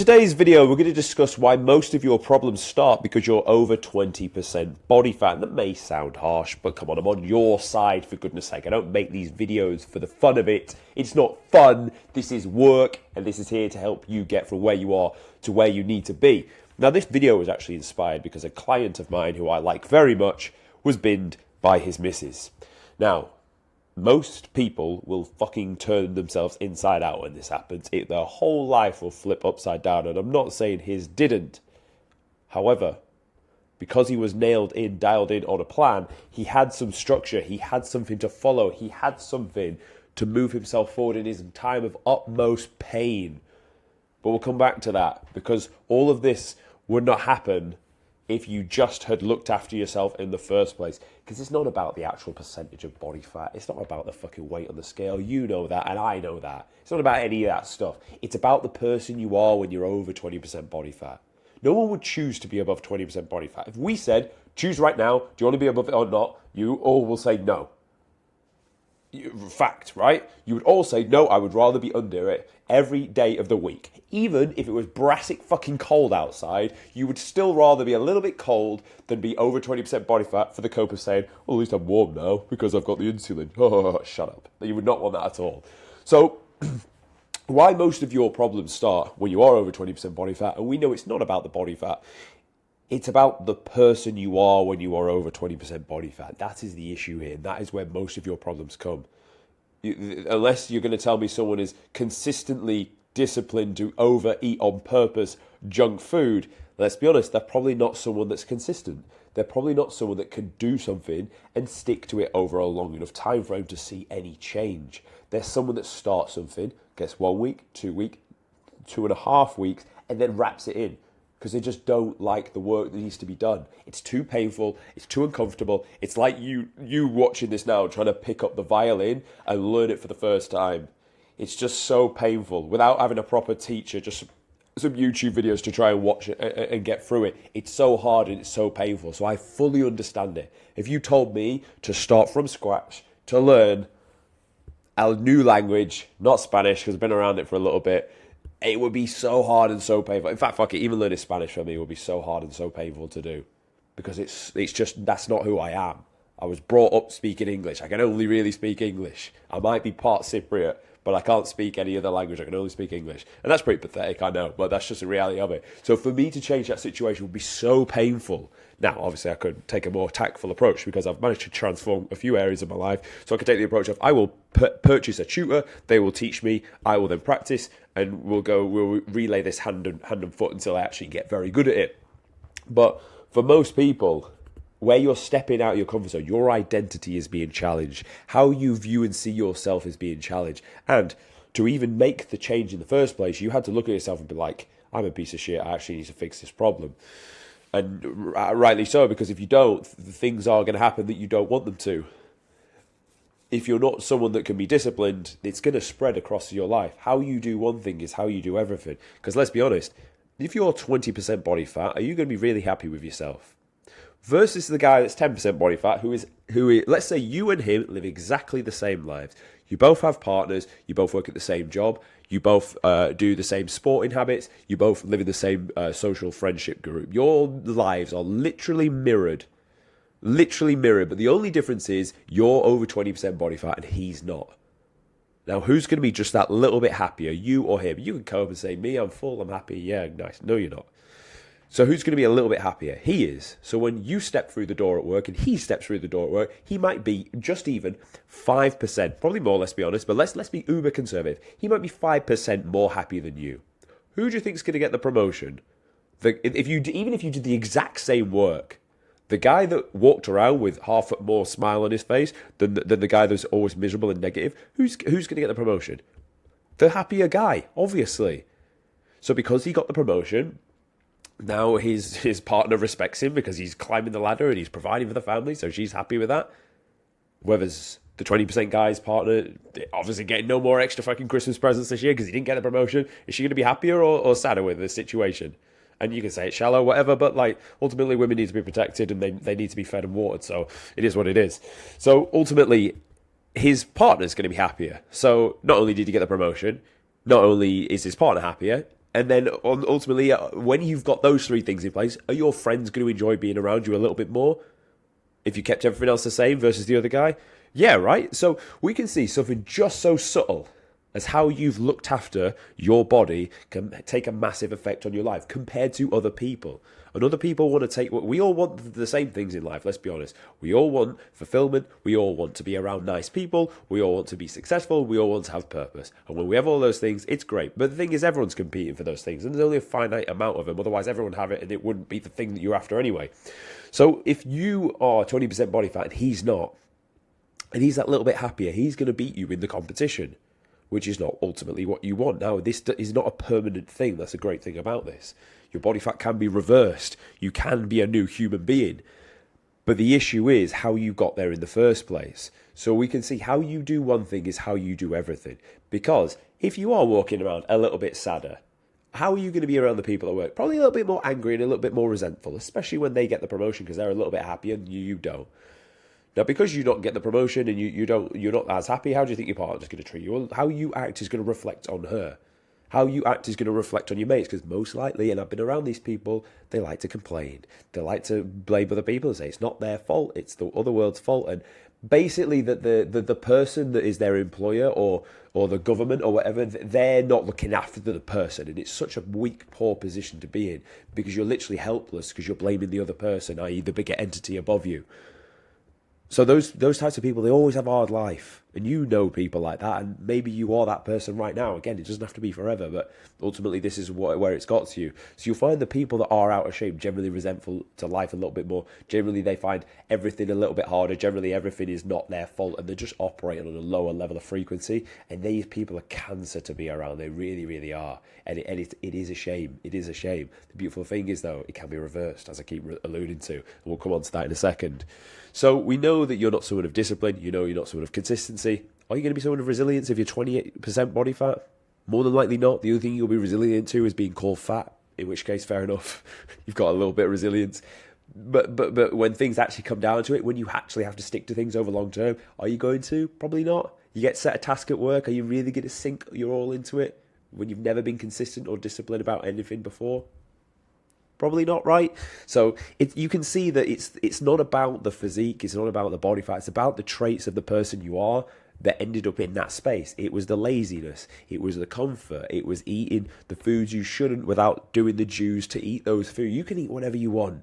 Today's video, we're going to discuss why most of your problems start because you're over 20% body fat. And that may sound harsh, but come on, I'm on your side, for goodness sake. I don't make these videos for the fun of it. It's not fun. This is work, and this is here to help you get from where you are to where you need to be. Now, this video was actually inspired because a client of mine who I like very much was binned by his missus. Now, most people will fucking turn themselves inside out when this happens. Their whole life will flip upside down, and I'm not saying his didn't. However, because he was dialed in on a plan, he had some structure, he had something to follow, he had something to move himself forward in his time of utmost pain. But we'll come back to that, because all of this would not happen if you just had looked after yourself in the first place. Because it's not about the actual percentage of body fat. It's not about the fucking weight on the scale. You know that, and I know that. It's not about any of that stuff. It's about the person you are when you're over 20% body fat. No one would choose to be above 20% body fat. If we said, choose right now, do you want to be above it or not? You all will say no. Fact, right? You would all say, no, I would rather be under it every day of the week. Even if it was brassic fucking cold outside, you would still rather be a little bit cold than be over 20% body fat for the cope of saying, well, at least I'm warm now because I've got the insulin. Shut up. You would not want that at all. So, why most of your problems start when you are over 20% body fat, and we know it's not about the body fat, it's about the person you are when you are over 20% body fat. That is the issue here. That is where most of your problems come. Unless you're going to tell me someone is consistently disciplined to overeat on purpose junk food, let's be honest, they're probably not someone that's consistent. They're probably not someone that can do something and stick to it over a long enough time frame to see any change. They're someone that starts something, gets 1 week, 2 weeks, 2.5 weeks, and then wraps it in. Because they just don't like the work that needs to be done. It's too painful, it's too uncomfortable. It's like you watching this now, trying to pick up the violin and learn it for the first time. It's just so painful. Without having a proper teacher, just some YouTube videos to try and watch it and get through it. It's so hard and it's so painful. So I fully understand it. If you told me to start from scratch, to learn a new language, not Spanish, because I've been around it for a little bit, it would be so hard and so painful. In fact, fuck it, even learning Spanish for me would be so hard and so painful to do. Because it's just, that's not who I am. I was brought up speaking English. I can only really speak English. I might be part Cypriot, but I can't speak any other language. I can only speak English. And that's pretty pathetic, I know, but that's just the reality of it. So for me to change that situation would be so painful. Now, obviously, I could take a more tactful approach because I've managed to transform a few areas of my life. So I could take the approach of, I will purchase a tutor, they will teach me, I will then practice, and we'll relay this hand and foot until I actually get very good at it. But for most people, where you're stepping out of your comfort zone, your identity is being challenged. How you view and see yourself is being challenged. And to even make the change in the first place, you had to look at yourself and be like, I'm a piece of shit, I actually need to fix this problem. And rightly so, because if you don't, things are going to happen that you don't want them to. If you're not someone that can be disciplined, it's going to spread across your life. How you do one thing is how you do everything. Because let's be honest, if you're 20% body fat, are you going to be really happy with yourself? Versus the guy that's 10% body fat, who is, let's say you and him live exactly the same lives. You both have partners, you both work at the same job, you both do the same sporting habits, you both live in the same social friendship group. Your lives are literally mirrored, but the only difference is you're over 20% body fat and he's not. Now, who's going to be just that little bit happier, you or him? You can come up and say, me, I'm full, I'm happy, yeah, nice. No, you're not. So who's going to be a little bit happier? He is. So when you step through the door at work and he steps through the door at work, he might be just even 5%, probably more, let's be honest, but let's be uber conservative. He might be 5% more happy than you. Who do you think is going to get the promotion? Even if you did the exact same work, the guy that walked around with half more smile on his face than the guy that's always miserable and negative, who's going to get the promotion? The happier guy, obviously. So because he got the promotion, now his partner respects him because he's climbing the ladder and he's providing for the family, so she's happy with that. Whereas the 20% guy's partner, obviously getting no more extra fucking Christmas presents this year because he didn't get a promotion. Is she going to be happier or sadder with this situation? And you can say it's shallow, whatever, but like ultimately women need to be protected and they need to be fed and watered, so it is what it is. So ultimately, his partner's going to be happier. So not only did he get the promotion, not only is his partner happier, And then ultimately, when you've got those three things in place, are your friends going to enjoy being around you a little bit more if you kept everything else the same versus the other guy? Yeah, right? So we can see something just so subtle as how you've looked after your body can take a massive effect on your life compared to other people. And other people want to take what we all want the same things in life, let's be honest. We all want fulfillment, we all want to be around nice people, we all want to be successful, we all want to have purpose. And when we have all those things, it's great. But the thing is, everyone's competing for those things, and there's only a finite amount of them, otherwise everyone would have it and it wouldn't be the thing that you're after anyway. So if you are 20% body fat and he's not, and he's that little bit happier, he's going to beat you in the competition, which is not ultimately what you want. Now, this is not a permanent thing. That's a great thing about this. Your body fat can be reversed. You can be a new human being. But the issue is how you got there in the first place. So we can see how you do one thing is how you do everything. Because if you are walking around a little bit sadder, how are you going to be around the people at work? Probably a little bit more angry and a little bit more resentful, especially when they get the promotion because they're a little bit happier and you don't. Now, because you don't get the promotion and you're not as happy, how do you think your partner's going to treat you? Well, how you act is going to reflect on her. How you act is going to reflect on your mates, because most likely, and I've been around these people, they like to complain. They like to blame other people and say it's not their fault, it's the other world's fault. And basically that the person that is their employer or the government or whatever, they're not looking after the person. And it's such a weak, poor position to be in, because you're literally helpless because you're blaming the other person, i.e. the bigger entity above you. So those types of people, they always have a hard life. And you know people like that, and maybe you are that person right now. Again, it doesn't have to be forever, but ultimately this is where it's got to you. So you'll find the people that are out of shape, generally resentful to life a little bit more. Generally, they find everything a little bit harder. Generally, everything is not their fault, and they're just operating on a lower level of frequency. And these people are cancer to be around. They really, really are. And it is a shame. It is a shame. The beautiful thing is, though, it can be reversed, as I keep alluding to. And we'll come on to that in a second. So we know that you're not someone of discipline. You know you're not someone of consistency. Are you going to be someone of resilience if you're 28% body fat? More than likely not. The only thing you'll be resilient to is being called fat, in which case, fair enough. You've got a little bit of resilience. But when things actually come down to it, when you actually have to stick to things over long term, are you going to? Probably not. You get set a task at work. Are you really going to sink your all into it when you've never been consistent or disciplined about anything before? Probably not, right? So you can see that it's not about the physique, it's not about the body fat, it's about the traits of the person you are that ended up in that space. It was the laziness, it was the comfort, it was eating the foods you shouldn't without doing the dues to eat those foods. You can eat whatever you want.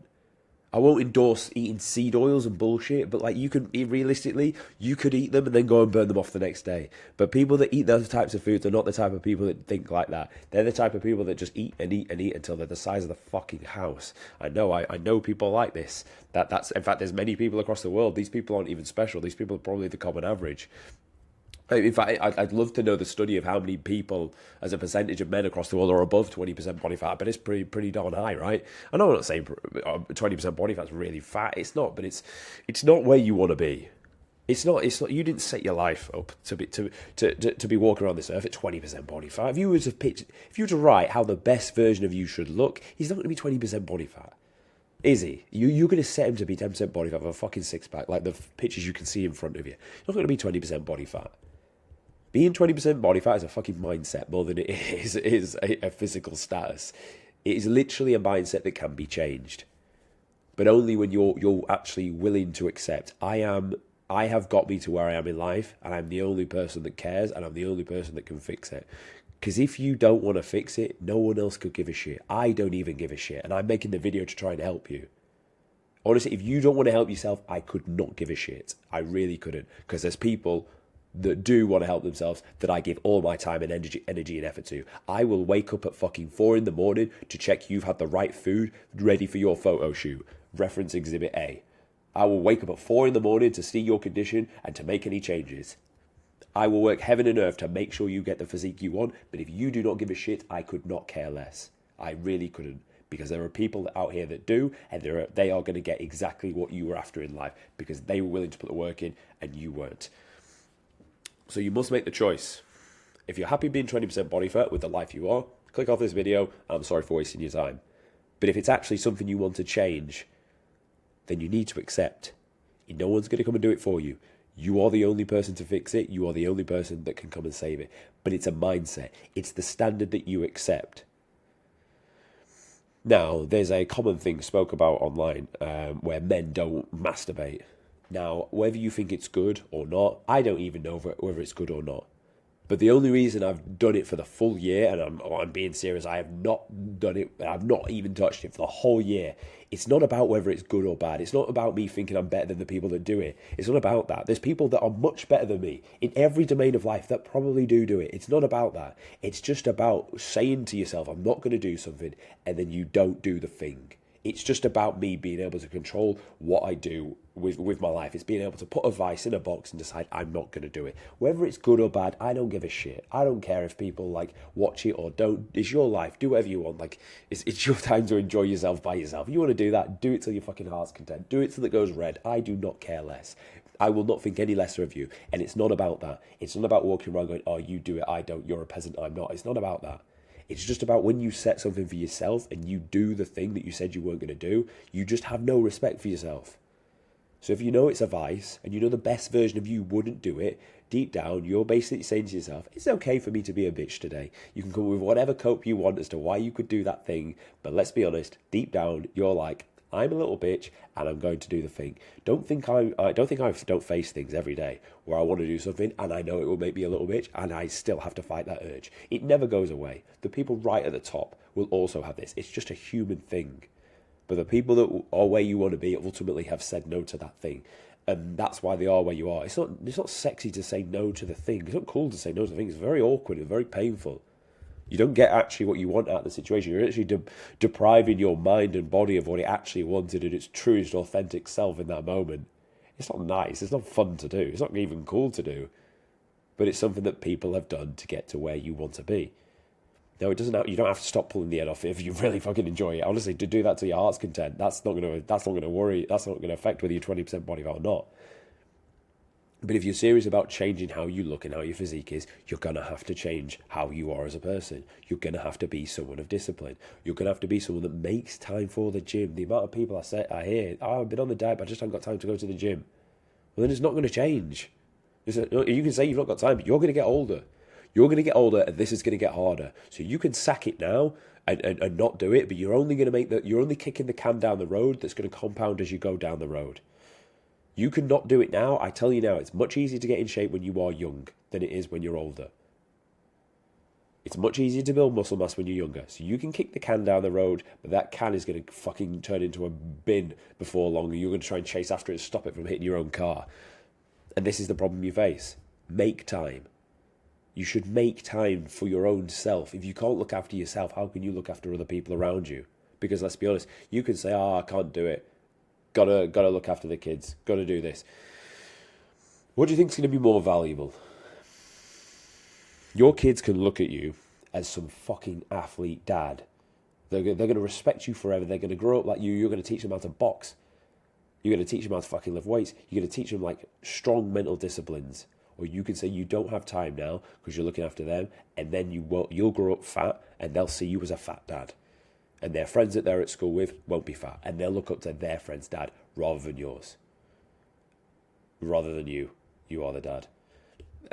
I won't endorse eating seed oils and bullshit, but like, you can, realistically, you could eat them and then go and burn them off the next day. But people that eat those types of foods are not the type of people that think like that. They're the type of people that just eat and eat and eat until they're the size of the fucking house. I know people like this. That's in fact, there's many people across the world. These people aren't even special. These people are probably the common average. In fact, I'd love to know the study of how many people, as a percentage of men across the world, are above 20% body fat. But it's pretty darn high, right? I know I'm not saying 20% body fat is really fat. It's not, but it's not where you want to be. It's not. You didn't set your life up to be walking around this earth at 20% body fat. If you were to write how the best version of you should look, he's not going to be 20% body fat. Is he? You're going to set him to be 10% body fat with a fucking six-pack, like the pictures you can see in front of you. He's not going to be 20% body fat. Being 20% body fat is a fucking mindset more than it is a physical status. It is literally a mindset that can be changed, but only when you're actually willing to accept. I have got me to where I am in life, and I'm the only person that cares, and I'm the only person that can fix it. Because if you don't want to fix it, no one else could give a shit. I don't even give a shit, and I'm making the video to try and help you. Honestly, if you don't want to help yourself, I could not give a shit. I really couldn't, because there's people that do want to help themselves that I give all my time and energy and effort to. I will wake up at fucking 4 a.m. to check you've had the right food ready for your photo shoot. Reference Exhibit A. I will wake up at 4 a.m. to see your condition and to make any changes. I will work heaven and earth to make sure you get the physique you want, but if you do not give a shit, I could not care less. I really couldn't, because there are people out here that do, and they are going to get exactly what you were after in life, because they were willing to put the work in and you weren't. So you must make the choice. If you're happy being 20% body fat with the life you are, click off this video. I'm sorry for wasting your time. But if it's actually something you want to change, then you need to accept. No one's going to come and do it for you. You are the only person to fix it. You are the only person that can come and save it. But it's a mindset. It's the standard that you accept. Now, there's a common thing spoke about online where men don't masturbate. Now, whether you think it's good or not, I don't even know whether it's good or not. But the only reason I've done it for the full year, and I'm being serious, I have not done it, I've not even touched it for the whole year. It's not about whether it's good or bad. It's not about me thinking I'm better than the people that do it. It's not about that. There's people that are much better than me in every domain of life that probably do it. It's not about that. It's just about saying to yourself, I'm not going to do something, and then you don't do the thing. It's just about me being able to control what I do with my life. It's being able to put a vice in a box and decide I'm not going to do it. Whether it's good or bad, I don't give a shit. I don't care if people like watch it or don't. It's your life. Do whatever you want. Like it's your time to enjoy yourself by yourself. If you want to do that, do it till your fucking heart's content. Do it till it goes red. I do not care less. I will not think any lesser of you. And it's not about that. It's not about walking around going, oh, you do it, I don't. You're a peasant, I'm not. It's not about that. It's just about when you set something for yourself and you do the thing that you said you weren't going to do, you just have no respect for yourself. So if you know it's a vice and you know the best version of you wouldn't do it, deep down, you're basically saying to yourself, it's okay for me to be a bitch today. You can come up with whatever cope you want as to why you could do that thing. But let's be honest, deep down, you're like, I'm a little bitch and I'm going to do the thing. Don't think I don't face things every day where I want to do something and I know it will make me a little bitch and I still have to fight that urge. It never goes away. The people right at the top will also have this. It's just a human thing. But the people that are where you want to be ultimately have said no to that thing. And that's why they are where you are. It's not sexy to say no to the thing. It's not cool to say no to the thing. It's very awkward and very painful. You don't get actually what you want out of the situation. You're actually depriving your mind and body of what it actually wanted in its truest, authentic self in that moment. It's not nice. It's not fun to do. It's not even cool to do. But it's something that people have done to get to where you want to be. Now, it doesn't. You don't have to stop pulling the head off if you really fucking enjoy it. Honestly, to do that to your heart's content, that's not going to worry. That's not going to affect whether you're 20% body fat or not. But if you're serious about changing how you look and how your physique is, you're going to have to change how you are as a person. You're going to have to be someone of discipline. You're going to have to be someone that makes time for the gym. The amount of people I hear, oh, I've been on the diet, but I just haven't got time to go to the gym. Well, then it's not going to change. You can say you've not got time, but you're going to get older. You're going to get older and this is going to get harder. So you can sack it now and not do it, but you're only kicking the can down the road that's going to compound as you go down the road. You can not do it now. I tell you now, it's much easier to get in shape when you are young than it is when you're older. It's much easier to build muscle mass when you're younger. So you can kick the can down the road, but that can is going to fucking turn into a bin before long. And you're going to try and chase after it and stop it from hitting your own car. And this is the problem you face. Make time. You should make time for your own self. If you can't look after yourself, how can you look after other people around you? Because let's be honest, you can say, I can't do it. Gotta look after the kids. Gotta do this. What do you think is going to be more valuable? Your kids can look at you as some fucking athlete dad. They're going to respect you forever. They're going to grow up like you. You're going to teach them how to box. You're going to teach them how to fucking lift weights. You're going to teach them like strong mental disciplines. Or you can say you don't have time now because you're looking after them, and then you'll grow up fat, and they'll see you as a fat dad. And their friends that they're at school with won't be fat. And they'll look up to their friend's dad rather than yours. Rather than you. You are the dad.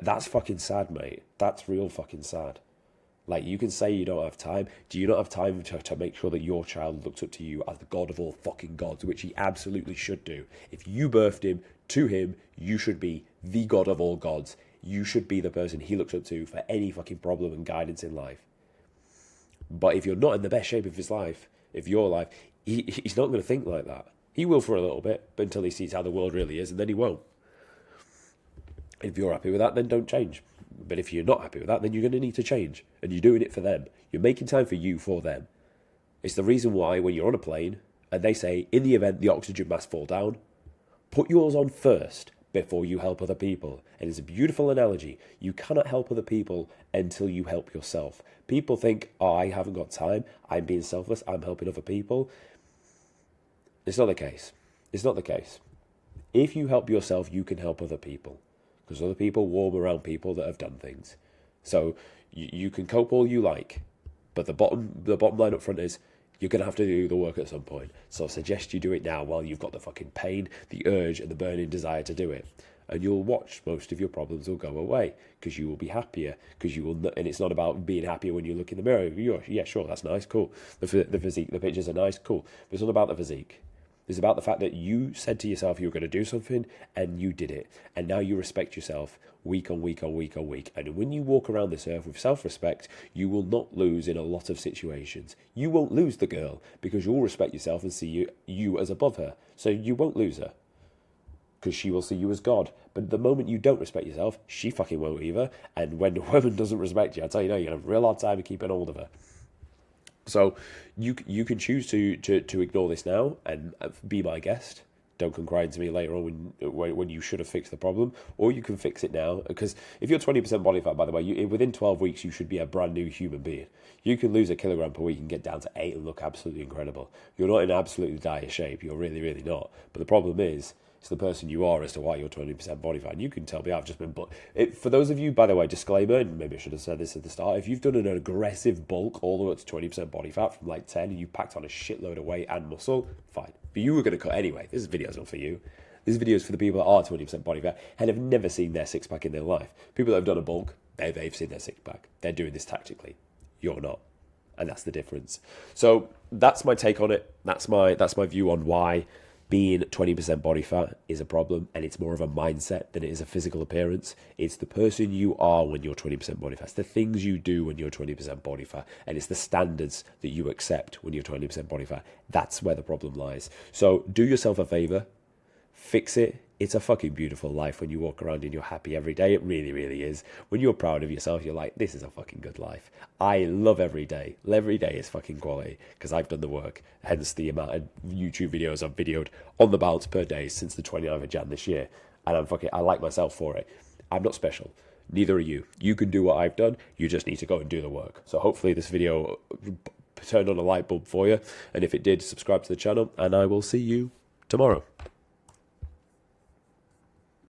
That's fucking sad, mate. That's real fucking sad. Like, you can say you don't have time. Do you not have time to make sure that your child looks up to you as the god of all fucking gods, which he absolutely should do? If you birthed him, to him, you should be the god of all gods. You should be the person he looks up to for any fucking problem and guidance in life. But if you're not in the best shape of his life, if your life, he's not going to think like that. He will for a little bit, but until he sees how the world really is, and then he won't. If you're happy with that, then don't change. But if you're not happy with that, then you're going to need to change. And you're doing it for them. You're making time for you for them. It's the reason why when you're on a plane, and they say, in the event the oxygen mask fall down, put yours on first before you help other people. And it's a beautiful analogy. You cannot help other people until you help yourself. People think, I haven't got time. I'm being selfless. I'm helping other people. It's not the case. It's not the case. If you help yourself, you can help other people. Because other people warm around people that have done things. So you can cope all you like. But the bottom line up front is, you're going to have to do the work at some point. So I suggest you do it now while you've got the fucking pain, the urge, and the burning desire to do it. and you'll watch most of your problems will go away because you will be happier, because you will, and it's not about being happier when you look in the mirror. Yeah, sure, that's nice, cool. The physique, the pictures are nice, cool. But it's not about the physique. It's about the fact that you said to yourself you were going to do something and you did it. And now you respect yourself week on week on week on week. And when you walk around this earth with self-respect, you will not lose in a lot of situations. You won't lose the girl because you'll respect yourself and see you as above her. So you won't lose her because she will see you as God. But the moment you don't respect yourself, she fucking won't either. And when a woman doesn't respect you, I tell you now, you're going to have a real hard time of keeping hold of her. So you can choose to ignore this now and be my guest. Don't come crying to me later on when you should have fixed the problem, or you can fix it now. Because if you're 20% body fat, by the way, within 12 weeks you should be a brand new human being. You can lose 1 kilogram per week and get down to 8 and look absolutely incredible. You're not in absolutely dire shape. You're really, really not. But the problem is, it's the person you are as to why you're 20% body fat. And you can tell me I've just been... For those of you, by the way, disclaimer, and maybe I should have said this at the start, if you've done an aggressive bulk all the way up to 20% body fat from like 10 and you packed on a shitload of weight and muscle, fine. But you were going to cut anyway. This video's not for you. This video's for the people that are 20% body fat and have never seen their six-pack in their life. People that have done a bulk, they've seen their six-pack. They're doing this tactically. You're not. And that's the difference. So that's my take on it. That's my view on why being 20% body fat is a problem, and it's more of a mindset than it is a physical appearance. It's the person you are when you're 20% body fat. It's the things you do when you're 20% body fat, and it's the standards that you accept when you're 20% body fat. That's where the problem lies. So do yourself a favor, fix it. It's a fucking beautiful life when you walk around and you're happy every day. It really, really is. When you're proud of yourself, you're like, this is a fucking good life. I love every day. Every day is fucking quality because I've done the work. Hence the amount of YouTube videos I've videoed on the bounce per day since the 29th of Jan this year. And I like myself for it. I'm not special. Neither are you. You can do what I've done. You just need to go and do the work. So hopefully this video turned on a light bulb for you. And if it did, subscribe to the channel and I will see you tomorrow.